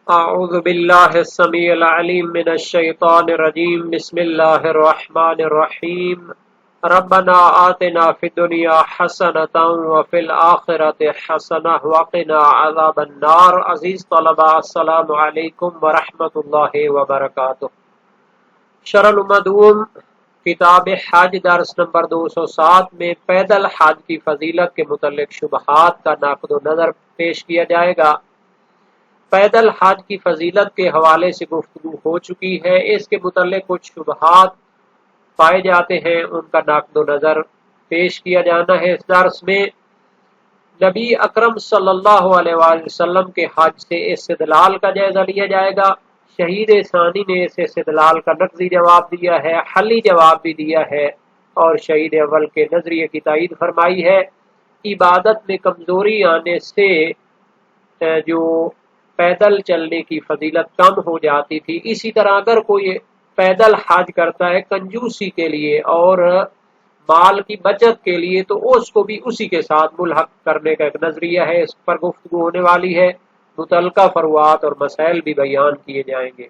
اعوذ باللہ السمیع العلیم من الشیطان الرجیم بسم اللہ الرحمن الرحیم ربنا آتنا فی الدنیا حسنۃ وفی الآخرۃ حسنۃ وقنا عذاب النار۔ عزیز طلباء السلام علیکم ورحمۃ اللہ وبرکاتہ۔ شرح المدوم کتاب حج درس نمبر 207 میں پیدل حج کی فضیلت کے متعلق شبہات کا نقد و نظر پیش کیا جائے گا۔ پیدل حج کی فضیلت کے حوالے سے گفتگو ہو چکی ہے، اس کے متعلق کچھ شبہات پائے جاتے ہیں، ان کا نقد و نظر پیش کیا جانا ہے۔ اس درس میں نبی اکرم صلی اللہ علیہ وآلہ وسلم کے حج سے استدلال کا جائزہ لیا جائے گا۔ شہید ثانی نے اس استدلال کا نقضی جواب دیا ہے، حلی جواب بھی دیا ہے، اور شہید اول کے نظریے کی تائید فرمائی ہے۔ عبادت میں کمزوری آنے سے جو پیدل چلنے کی فضیلت کم ہو جاتی تھی، اسی طرح اگر کوئی پیدل حج کرتا ہے کنجوسی کے لیے اور مال کی بچت کے لیے، تو اس کو بھی اسی کے ساتھ ملحق کرنے کا ایک نظریہ ہے۔ اس پر گفتگو ہونے والی ہے، متعلقہ فروعات اور مسائل بھی بیان کیے جائیں گے۔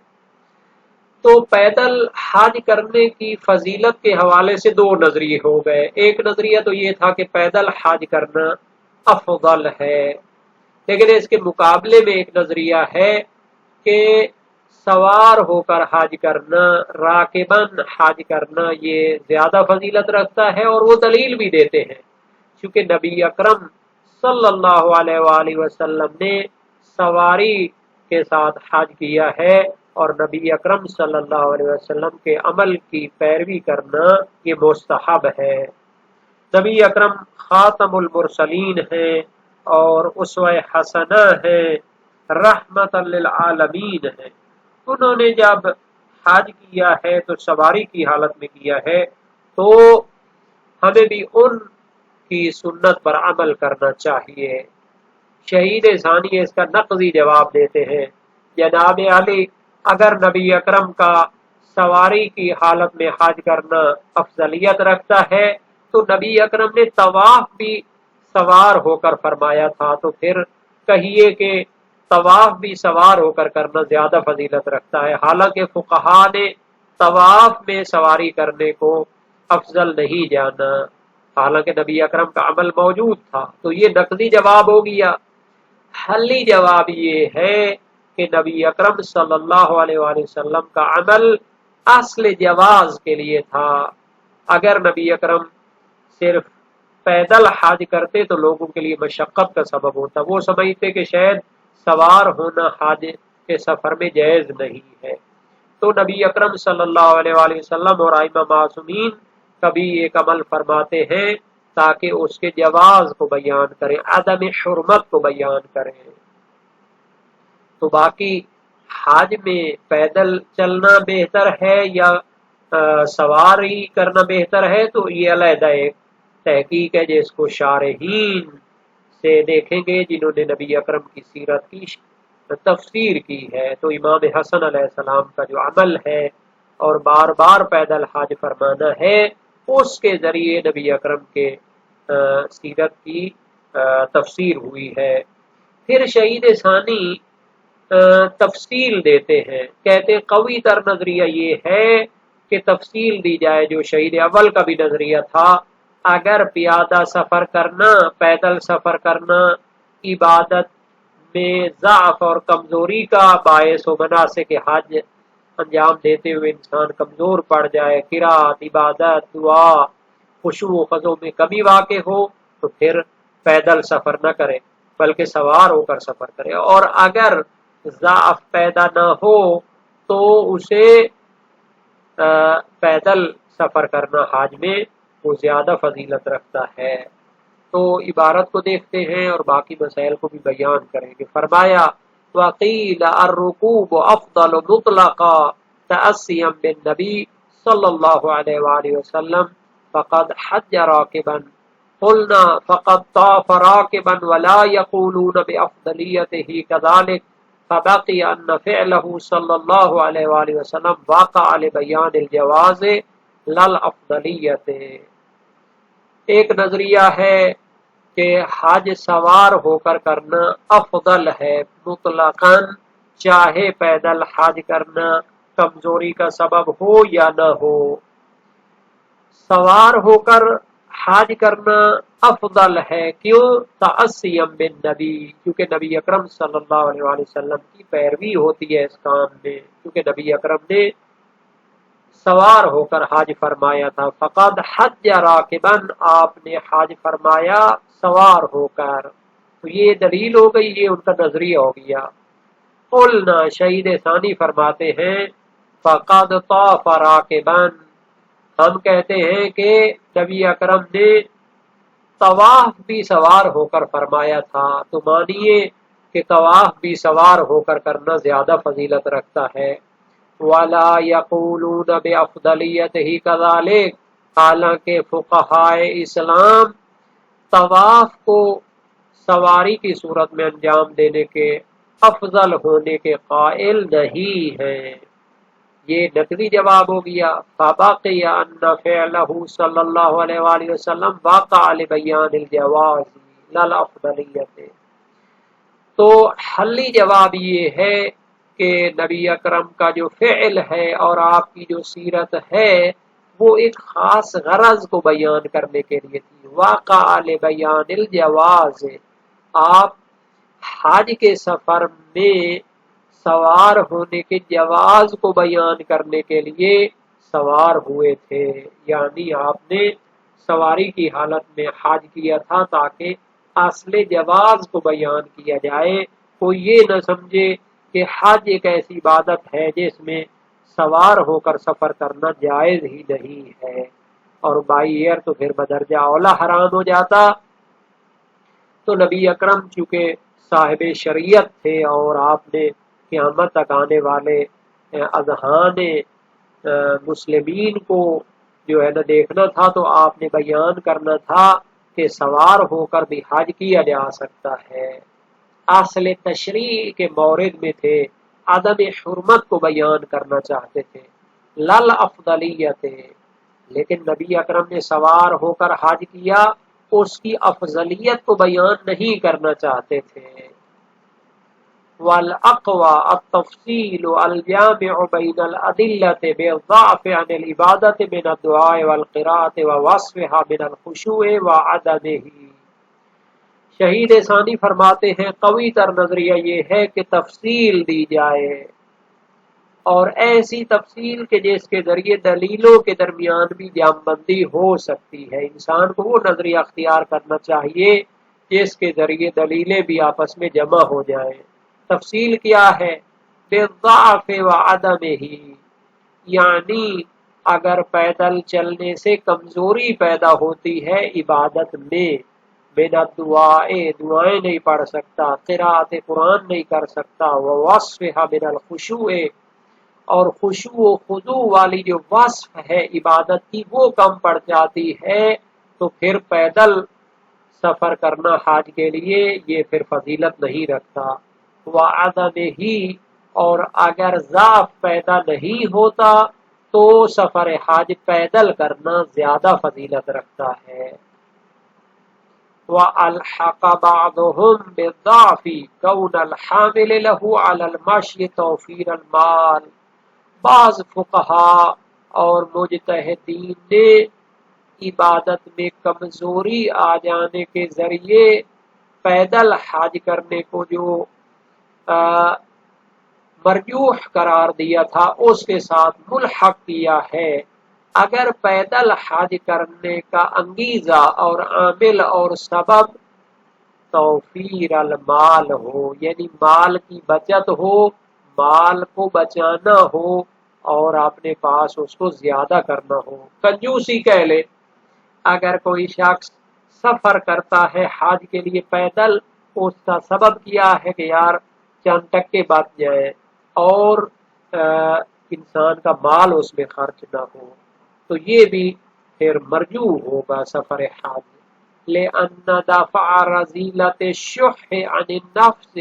تو پیدل حج کرنے کی فضیلت کے حوالے سے دو نظریے ہو گئے۔ ایک نظریہ تو یہ تھا کہ پیدل حج کرنا افضل ہے، لیکن اس کے مقابلے میں ایک نظریہ ہے کہ سوار ہو کر حج کرنا، راکباً حج کرنا، یہ زیادہ فضیلت رکھتا ہے، اور وہ دلیل بھی دیتے ہیں چونکہ نبی اکرم صلی اللہ علیہ وآلہ وسلم نے سواری کے ساتھ حج کیا ہے، اور نبی اکرم صلی اللہ علیہ وسلم کے عمل کی پیروی کرنا یہ مستحب ہے۔ نبی اکرم خاتم المرسلین ہیں اور اسوہ حسنہ ہیں، رحمت للعالمین ہیں۔ انہوں نے جب حج کیا ہے تو سواری کی حالت میں کیا ہے، تو ہمیں بھی ان کی سنت پر عمل کرنا چاہیے۔ شہید ثانی اس کا نقضی جواب دیتے ہیں، جناب علی اگر نبی اکرم کا سواری کی حالت میں حج کرنا افضلیت رکھتا ہے تو نبی اکرم نے طواف بھی سوار ہو کر فرمایا تھا، تو پھر کہیے کہ طواف بھی سوار ہو کر کرنا زیادہ فضیلت رکھتا ہے۔ حالانکہ فقہا نے طواف میں سواری کرنے کو افضل نہیں جانا، حالانکہ نبی اکرم کا عمل موجود تھا۔ تو یہ نقضی جواب ہو گیا۔ حلی جواب یہ ہے کہ نبی اکرم صلی اللہ علیہ وآلہ وسلم کا عمل اصل جواز کے لیے تھا۔ اگر نبی اکرم صرف پیدل حج کرتے تو لوگوں کے لیے مشقت کا سبب ہوتا، وہ سمجھتے کہ شاید سوار ہونا حج کے سفر میں جائز نہیں ہے۔ تو نبی اکرم صلی اللہ علیہ وآلہ وسلم اور ائمہ معصومین کبھی ایک عمل فرماتے ہیں تاکہ اس کے جواز کو بیان کریں، عدم حرمت کو بیان کریں۔ تو باقی حج میں پیدل چلنا بہتر ہے یا سواری کرنا بہتر ہے، تو یہ علیحدہ ایک تحقیق ہے جس کو شارحین سے دیکھیں گے جنہوں نے نبی اکرم کی سیرت کی تفسیر کی ہے۔ تو امام حسن علیہ السلام کا جو عمل ہے اور بار بار پیدل حج فرمانا ہے، اس کے ذریعے نبی اکرم کے سیرت کی تفسیر ہوئی ہے۔ پھر شہید ثانی تفصیل دیتے ہیں، کہتے قوی تر نظریہ یہ ہے کہ تفصیل دی جائے جو شہید اول کا بھی نظریہ تھا۔ اگر پیادہ سفر کرنا، پیدل سفر کرنا عبادت میں ضعف اور کمزوری کا باعث ہو، مناسک حج انجام دیتے ہوئے انسان کمزور پڑ جائے، قرات، عبادت، دعا، خشوع و خضوع میں کمی واقع ہو، تو پھر پیدل سفر نہ کرے بلکہ سوار ہو کر سفر کرے، اور اگر ضعف پیدا نہ ہو تو اسے پیدل سفر کرنا حج میں وہ زیادہ فضیلت رکھتا ہے۔ تو عبارت کو دیکھتے ہیں اور باقی مسائل کو بھی بیان کریں گے۔ فرمایا وقیل الرکوب افضل مطلقا تأسیا بالنبی صلی اللہ علیہ وآلہ وسلم فقد حج راکبا، قلنا فقد طاف راکبا ولا یقولون بافضلیتہ کذلک، فبقی ان فعلہ صلی اللہ علیہ وآلہ وسلم واقع لبیان الجواز للافضلیت۔ ایک نظریہ ہے کہ حج سوار ہو کر کرنا افضل ہے مطلقاً، چاہے پیدل حج کرنا کمزوری کا سبب ہو یا نہ ہو۔ سوار ہو کر حج کرنا افضل ہے، کیوں؟ تعصیم بالنبی، کیونکہ نبی اکرم صلی اللہ علیہ وآلہ وسلم کی پیروی ہوتی ہے اس کام میں، کیونکہ نبی اکرم نے سوار ہو کر حج فرمایا تھا۔ فقد حج راکبا، آپ نے حج فرمایا سوار ہو کر، تو یہ دلیل ہو گئی، یہ ان کا نظریہ ہو گیا۔ قلنا، شہید ثانی فرماتے ہیں فقد طاف راکبا، ہم کہتے ہیں کہ نبی اکرم نے طواف بھی سوار ہو کر فرمایا تھا، تو مانیے کہ طواف بھی سوار ہو کر کرنا زیادہ فضیلت رکھتا ہے۔ وَلَا يَقُولُونَ بِأَفْضَلِيَّتِهِ كَذَلِكَ، حالانکہ فقہائے اسلام طواف کو سواری کی صورت میں انجام دینے کے افضل ہونے کے قائل نہیں ہیں۔ یہ نقلی جواب ہو گیا۔ فَبَقِيَ أَنَّ فِعْلَهُ صلی اللہ علیہ وآلہ وسلم وَقَعَ لِبَيَانِ الْجَوَازِ لَا الْأَفْضَلِيَّةِ، تو حلی جواب یہ ہے کہ نبی اکرم کا جو فعل ہے اور آپ کی جو سیرت ہے وہ ایک خاص غرض کو بیان کرنے کے لیے تھی۔ وَقَعَ لِبَيَانِ الْجَوَازِ، آپ حج کے سفر میں سوار ہونے کے جواز کو بیان کرنے کے لیے سوار ہوئے تھے، یعنی آپ نے سواری کی حالت میں حج کیا تھا تاکہ اصل جواز کو بیان کیا جائے، کوئی یہ نہ سمجھے کہ حج ایک ایسی عبادت ہے جس میں سوار ہو کر سفر کرنا جائز ہی نہیں ہے، اور بائی ایئر تو پھر بدرجہ اولا حرام ہو جاتا۔ تو نبی اکرم چونکہ صاحب شریعت تھے اور آپ نے قیامت تک آنے والے اذہان مسلمین کو جو ہے نا دیکھنا تھا، تو آپ نے بیان کرنا تھا کہ سوار ہو کر بھی حج کیا جا سکتا ہے۔ اصل تشریع کے مورد میں تھے، عدم حرمت کو بیان کرنا چاہتے تھے، لل افضلیت، لیکن نبی اکرم نے سوار ہو کر حج کیا، اس کی افضلیت کو بیان نہیں کرنا چاہتے تھے۔ والاقوى التفصيل الجامع بين الأدلة بالضعف عن العبادة من الدعاء والقراءة ووصفها من الخشوع وعدمه، شہید ثانی فرماتے ہیں قوی تر نظریہ یہ ہے کہ تفصیل دی جائے، اور ایسی تفصیل کے جس کے ذریعے دلیلوں کے درمیان بھی جام بندی ہو سکتی ہے۔ انسان کو وہ نظریہ اختیار کرنا چاہیے جس کے ذریعے دلیلیں بھی آپس میں جمع ہو جائیں۔ تفصیل کیا ہے؟ بالضعف وعدمہ، یعنی اگر پیدل چلنے سے کمزوری پیدا ہوتی ہے عبادت میں، من الدعاء، دعائیں نہیں پڑھ سکتا، قراءت قرآن نہیں کر سکتا، ووصفها من الخشوع، اور خشوع و خضوع والی جو وصف ہے عبادت کی وہ کم پڑ جاتی ہے، تو پھر پیدل سفر کرنا حج کے لیے یہ پھر فضیلت نہیں رکھتا۔ وعدمہ، اور اگر ضعف پیدا نہیں ہوتا تو سفر حج پیدل کرنا زیادہ فضیلت رکھتا ہے۔ وَأَلْحَقَ بَعْضُهُمْ بِالضَّعْفِ كَوْنَ الْحَامِلِ لَهُ عَلَى الْمَشْيِ تَوْفِيرَ الْمَالِ، بعض فقہاء اور مجتہدین نے عبادت میں کمزوری آ جانے کے ذریعے پیدل حج کرنے کو جو مرجوح قرار دیا تھا اس کے ساتھ ملحق کیا ہے۔ اگر پیدل حج کرنے کا انگیزہ اور عامل اور سبب توفیر المال ہو، یعنی مال کی بچت ہو، مال کو بچانا ہو اور اپنے پاس اس کو زیادہ کرنا ہو، کنجوسی کہہ لے، اگر کوئی شخص سفر کرتا ہے حج کے لیے پیدل، اس کا سبب کیا ہے کہ یار چند ٹکے بچ جائیں اور انسان کا مال اس میں خرچ نہ ہو، تو یہ بھی پھر مرجوع ہوگا سفر حج۔ لأن دفع رذیلۃ الشح عن النفس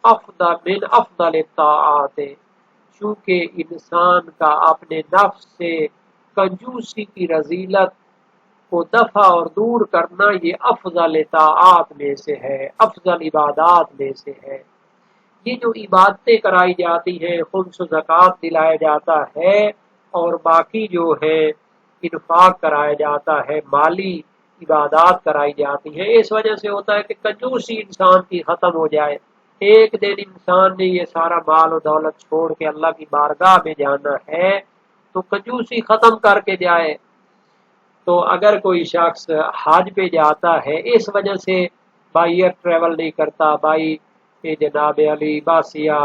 افضل من افضل الطاعات، چونکہ انسان کا اپنے نفس سے کنجوسی کی رذیلت کو دفع اور دور کرنا یہ افضل طاعات میں سے ہے، افضل عبادات میں سے ہے۔ یہ جو عبادتیں کرائی جاتی ہیں، خمس و زکوٰۃ دلایا جاتا ہے اور باقی جو ہے انفاق کرایا جاتا ہے، مالی عبادات کرائی جاتی ہیں، اس وجہ سے ہوتا ہے کہ کنجوسی انسان کی ختم ہو جائے۔ ایک دن انسان نے یہ سارا مال و دولت چھوڑ کے اللہ کی بارگاہ میں جانا ہے تو کنجوسی ختم کر کے جائے۔ تو اگر کوئی شخص حج پہ جاتا ہے اس وجہ سے بائی ایئر ٹریول نہیں کرتا، بائی جناب علی بس یا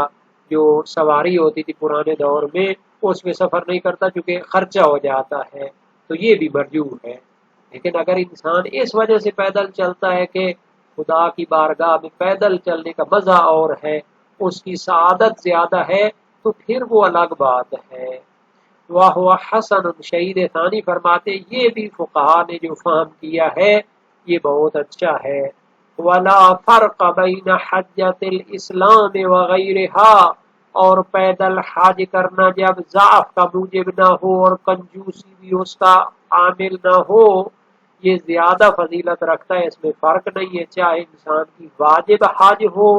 جو سواری ہوتی تھی پرانے دور میں اس میں سفر نہیں کرتا چونکہ خرچہ ہو جاتا ہے، تو یہ بھی مرجوع ہے۔ لیکن اگر انسان اس وجہ سے پیدل چلتا ہے کہ خدا کی بارگاہ میں پیدل چلنے کا مزہ اور ہے، اس کی سعادت زیادہ ہے، تو پھر وہ الگ بات ہے۔ واہ حسن، شہید ثانی فرماتے یہ بھی فقہا نے جو فہم کیا ہے یہ بہت اچھا ہے۔ ولا فرق بین حجۃ الاسلام وغیرها، اور پیدل حج کرنا جب ضعف کا موجب نہ ہو اور کنجوسی بھی اس کا عامل نہ ہو، یہ زیادہ فضیلت رکھتا ہے، اس میں فرق نہیں ہے، چاہے انسان کی واجب حج ہو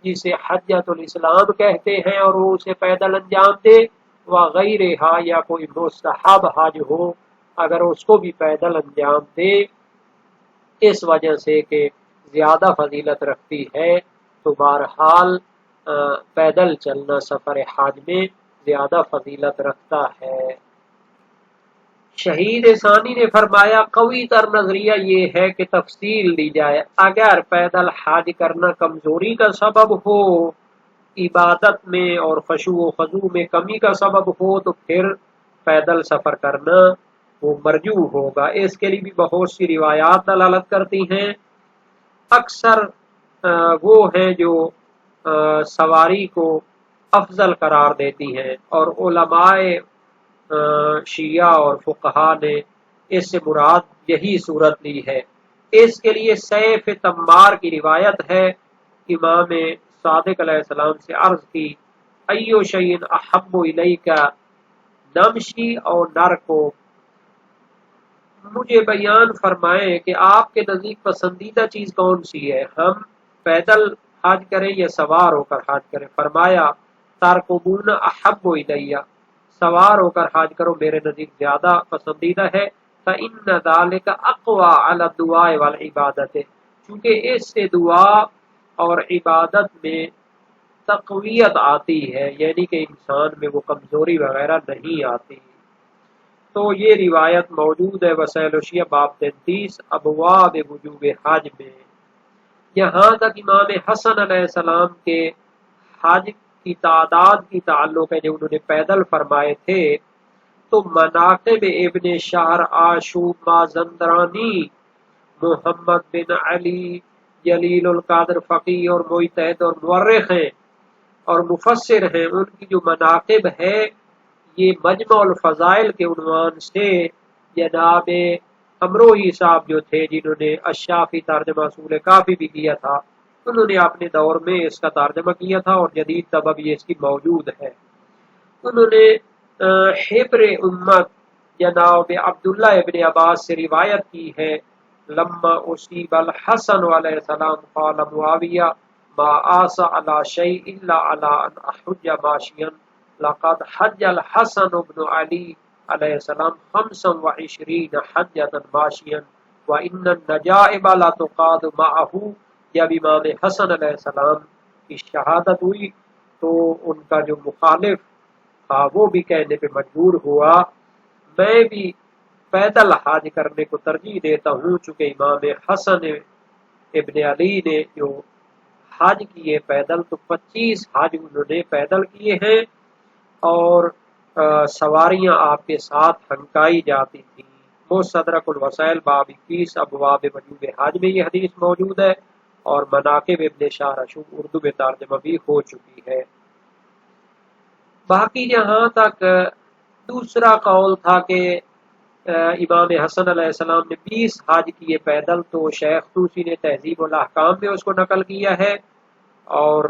جسے حجۃ الاسلام کہتے ہیں اور وہ اسے پیدل انجام دے، وغیرہ یا کوئی مستحب حج ہو اگر اس کو بھی پیدل انجام دے اس وجہ سے کہ زیادہ فضیلت رکھتی ہے، تو بہرحال پیدل چلنا سفر حج میں زیادہ فضیلت رکھتا ہے۔ شہید ثانی نے فرمایا قوی تر نظریہ یہ ہے کہ تفصیل دی جائے، اگر پیدل حج کرنا کمزوری کا سبب ہو، عبادت میں اور خشوع و خضوع میں کمی کا سبب ہو، تو پھر پیدل سفر کرنا وہ مرجوع ہوگا۔ اس کے لیے بھی بہت سی روایات دلالت کرتی ہیں۔ اکثر وہ ہیں جو سواری کو افضل قرار دیتی ہیں، اور علماء شیعہ اور فقہا نے اس سے مراد یہی صورت لی ہے۔ اس کے لیے سیف تمار کی روایت ہے، امام صادق علیہ السلام سے عرض کی ایو شیء احب الیک نمشی اور نرکو، مجھے بیان فرمائیں کہ آپ کے نزدیک پسندیدہ چیز کون سی ہے، ہم پیدل حج کریں یا سوار ہو کر حج کریں؟ فرمایا ترکبون احب الیہ، سوار ہو کر حج کرو میرے نزدیک زیادہ پسندیدہ ہے۔ فإن ذلك اقوى على الدعاء والعبادت، کیونکہ اس سے دعا اور عبادت میں تقویت آتی ہے، یعنی کہ انسان میں وہ کمزوری وغیرہ نہیں آتی۔ تو یہ روایت موجود ہے وسائل الشیعہ باب 33 ابواب وجوب حج میں۔ یہاں تک امام حسن علیہ السلام کے حج کی تعداد کی تعلق ہے جو انہوں نے پیدل فرمائے تھے، تو مناقب ابن شہر آشوب مازندرانی، محمد بن علی جلیل القادر فقی اور مجتہد اور مورخ ہیں اور مفسر ہیں، ان کی جو مناقب ہے یہ مجمع الفضائل کے عنوان سے جناب امروہی صاحب جو تھے جنہوں نے الشافی ترجمہ اصول کافی بھی کیا تھا، انہوں نے اپنے دور میں اس کا ترجمہ کیا تھا اور جدید طبع بھی اس کی موجود ہے۔ انہوں نے حبر امت جناب عبداللہ ابن عباس سے روایت کی ہے، لما اصیب الحسن علیہ السلام قال معاویہ ما آسا علی شیء الا علی ان احج ماشیا، لقد حج الحسن بن علی علیہ السلام 25 حجۃ ماشیا وان النجائب لا تقاد معه۔ جب امام حسن علیہ السلام کی شہادت ہوئی تو ان کا جو مخالف تھا وہ بھی کہنے پہ مجبور ہوا میں بھی پیدل حج کرنے کو ترجیح دیتا ہوں، چونکہ امام حسن ابن علی نے جو حج کیے پیدل تو 25 حج انہوں نے پیدل کیے ہیں اور سواریاں آپ کے ساتھ ہنکائی جاتی تھیں۔ مستدرک الوسائل باب 21 ابواب وجوب حج میں یہ حدیث موجود ہے اور مناقب ابن شاہ رشوب اردو میں ترجمہ بھی ہو چکی ہے۔ باقی جہاں تک دوسرا قول تھا کہ امام حسن علیہ السلام نے 20 حج کیے پیدل، تو شیخ طوسی نے تہذیب الاحکام میں اس کو نقل کیا ہے اور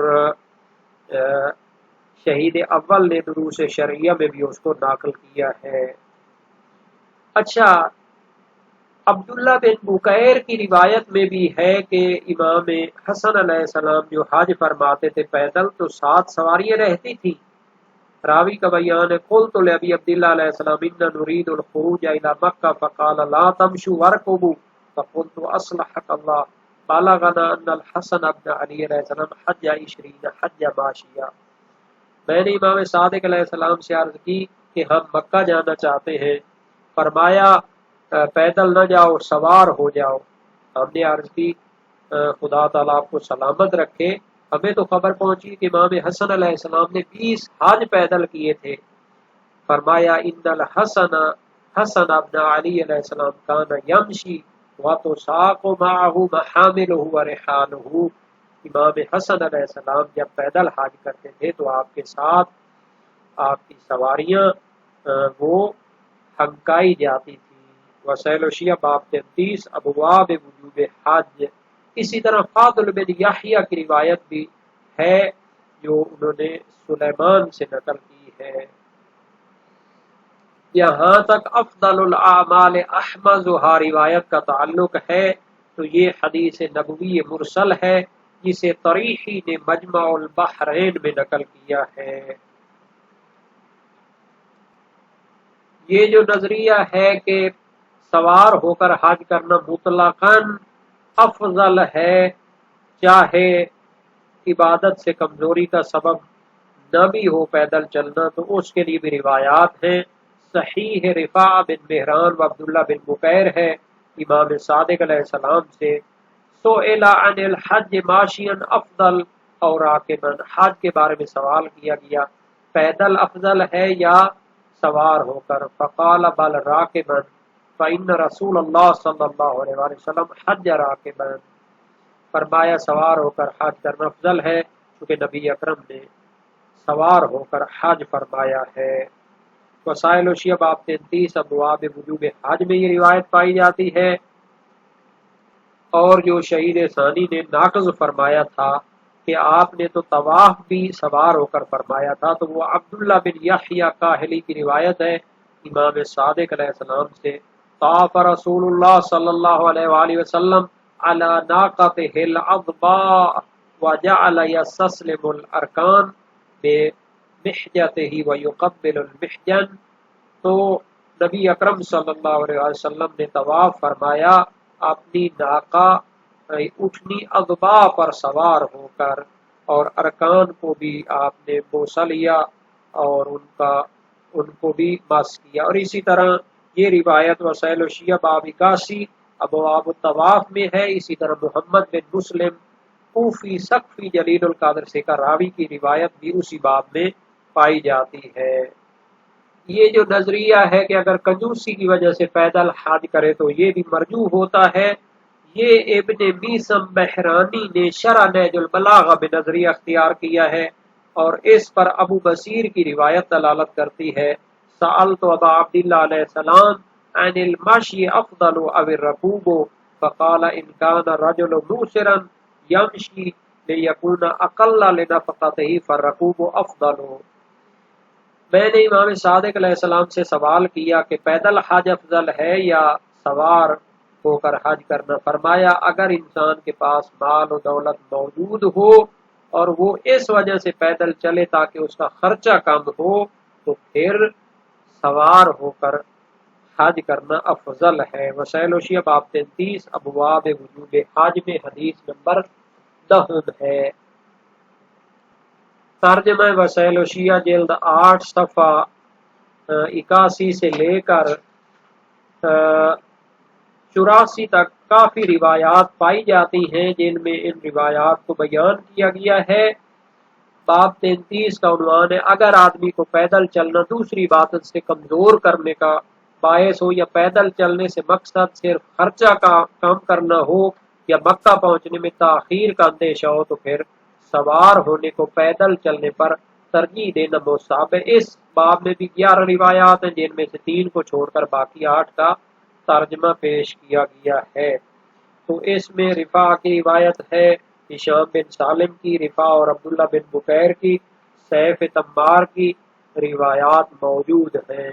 شہید اول نے دروس شرعیہ میں بھی اس کو نقل کیا ہے۔ اچھا، عبداللہ بن بکیر کی روایت میں بھی ہے کہ امام حسن علیہ السلام جو حج فرماتے تھے پیدل تو 7 سواریاں رہتی تھی۔ راوی کا بیان ہے قلت لابی عبداللہ علیہ السلام ان نريد الخروج الى مکہ فقال لا تمشوا واركبوا فقلت اصلحك الله بلغنا ان الحسن ابن علی علیہ السلام حج 20 حج ماشیا۔ میں نے امام صادق علیہ السلام سے عرض کی کہ ہم مکہ جانا چاہتے ہیں، فرمایا پیدل نہ جاؤ سوار ہو جاؤ۔ ہم نے عرض کی خدا تعالیٰ آپ کو سلامت رکھے، ہمیں تو خبر پہنچی کہ امام حسن علیہ السلام نے 20 حج پیدل کیے تھے۔ فرمایا ان الحسن حسن ابن علی علیہ السلام کان یمشی وتساق معه محاملہ ورحالہ۔ امام حسن علیہ السلام جب پیدل حج کرتے تھے تو آپ کے ساتھ آپ کی سواریاں وہ ہنکائی جاتی تھی۔ وسائل الشیعہ باب 33 ابواب وجوب حج۔ اسی طرح فاضل بن یحییٰ کی روایت بھی ہے جو انہوں نے سلیمان سے نقل کی ہے۔ یہاں تک افضل الاعمال احمدھا روایت کا تعلق ہے تو یہ حدیث نبوی مرسل ہے جسے طریحی نے مجمع البحرین میں نقل کیا ہے۔ یہ جو نظریہ ہے کہ سوار ہو کر حج کرنا مطلقاً افضل ہے، چاہے عبادت سے کمزوری کا سبب نہ بھی ہو پیدل چلنا، تو اس کے لیے بھی روایات ہیں۔ صحیح رفاع بن مہران و عبداللہ بن بکیر ہے امام صادق علیہ السلام سے سئل عن الحج ماشیا افضل اور راکبا، حج کے بارے میں سوال کیا گیا پیدل افضل ہے یا سوار ہو کر، فقال بل راکبا فإن رسول اللہ صلی اللہ علیہ وآلہ وسلم حج راکبا، فرمایا سوار ہو کر حج کرنا افضل ہے کیونکہ نبی اکرم نے سوار ہو کر حج فرمایا ہے۔ وسائل الشیعہ باب 33 ابواب وجوب حج میں یہ روایت پائی جاتی ہے۔ اور جو شہید ثانی نے ناقض فرمایا تھا کہ آپ نے تو طواف بھی سوار ہو کر فرمایا تھا، تو وہ عبداللہ بن یحییٰ کاہلی کی روایت ہے امام صادق علیہ السلام سے طاف رسول اللہ صلی اللہ علیہ وآلہ وسلم علی ناقته العظباء وجعل يستسلم الارکان بمحجته ويقبل المحجن، تو نبی اکرم صلی اللہ علیہ وسلم نے طواف فرمایا اپنی ناقہ اٹھنی اضباء پر سوار ہو کر، اور ارکان کو بھی آپ نے بوسہ لیا اور ان کو بھی مس کیا۔ اور اسی طرح یہ روایت وسائل الشیعہ باب 81 ابواب الطواف میں ہے۔ اسی طرح محمد بن مسلم کوفی سقفی جلیل القدر سے کا راوی کی روایت بھی اسی باب میں پائی جاتی ہے۔ یہ جو نظریہ ہے کہ اگر کنجوسی کی وجہ سے پیدل حج کرے تو یہ بھی مرجوح ہوتا ہے، یہ ابن میسم بحرانی نے شرح نہج البلاغہ میں نظریہ اختیار کیا ہے، اور اس پر ابو بصیر کی روایت دلالت کرتی ہے سألت ابا عبداللہ علیہ السلام عن المشی افضل او الرکوب فقال ان کان رجل موسرا یمشی لیکون اقل لنفقتہ فالرکوب افضل۔ میں نے امام صادق علیہ السلام سے سوال کیا کہ پیدل حج افضل ہے یا سوار ہو کر حج کرنا، فرمایا اگر انسان کے پاس مال و دولت موجود ہو اور وہ اس وجہ سے پیدل چلے تاکہ اس کا خرچہ کم ہو تو پھر سوار ہو کر حج کرنا افضل ہے۔ وسائل الشیعہ باب 33 ابواب وجوب حج میں حدیث نمبر 10 ہے۔ ترجمہ وسائل الشیعہ جلد 8 صفحہ 81 سے لے کر 84 تک کافی روایات پائی جاتی ہیں جن میں ان روایات کو بیان کیا گیا ہے۔ باب 33 کا عنوان ہے اگر آدمی کو پیدل چلنا دوسری عبادت سے کمزور کرنے کا باعث ہو، یا پیدل چلنے سے مقصد صرف خرچہ کا کم کرنا ہو، یا مکہ پہنچنے میں تاخیر کا اندیشہ ہو، تو پھر سوار ہونے کو پیدل چلنے پر ترجیح دینا مستحب ہے۔ اس باب میں بھی 11 روایات ہیں جن میں سے 3 کو چھوڑ کر باقی 8 کا ترجمہ پیش کیا گیا ہے۔ تو اس میں رفاع کی روایت ہے، ہشام بن سالم کی، رفاع اور عبداللہ بن بکیر کی، سیف تمار کی روایات موجود ہیں۔